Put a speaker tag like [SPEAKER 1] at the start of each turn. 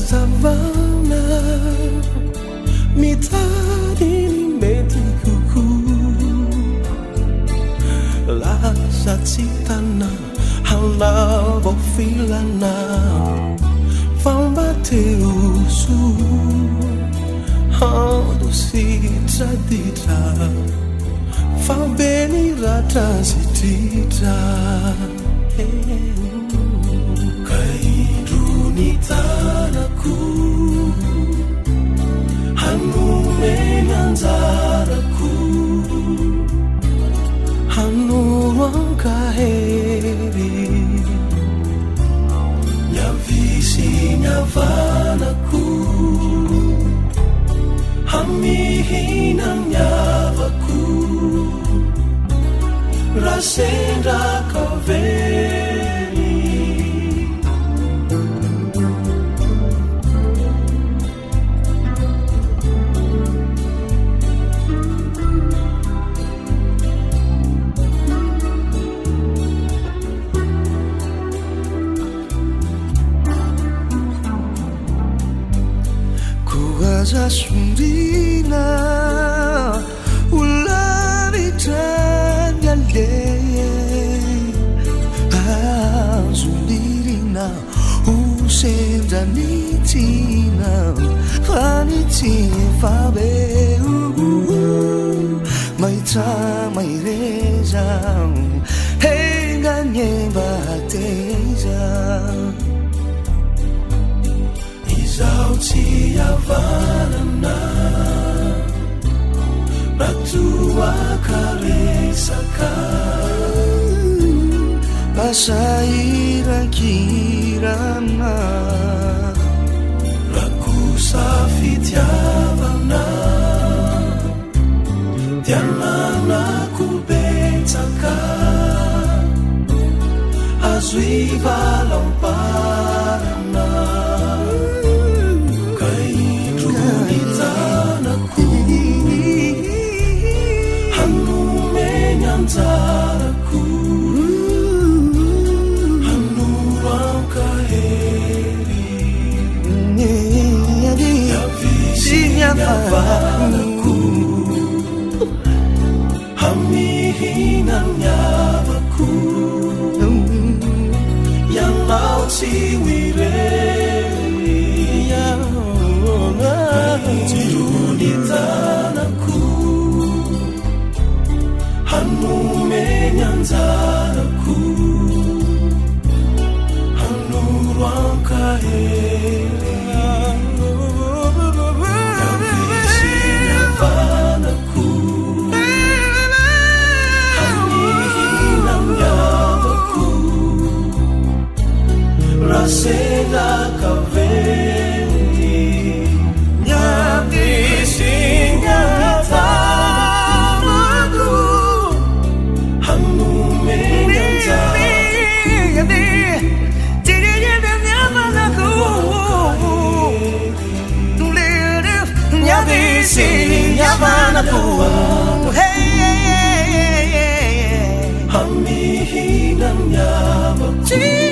[SPEAKER 1] Savana mitadini meti kuku lasa citana halava filana famba teusu hando sitra ditra fambeni rata sititra Tanaku hanume nanzaraku hanuruang kaheri nyavisi nyavanaku hamihinang nyavaku rasendra kaveri Sundina ulari tanyale Sundina usenda nitina faniti fabe maita maireza hey ganye bateza Sauti Yavanana Batua Karesaka Basaira Kirana Rakusa Fitiavana Dianana Kubetaka Azuiva Lamparana Zaraku hanurang kaheri yavisi nyavanaku hamihinang nyavaku yang laut siwireri jiruni tanaku hanume nyanzaraku hanuruang kaheri yavisi nyavanaku hamihinang nyavaku rasena kaveri yavisi Yavanaku, hey, hamihinang nyavaku.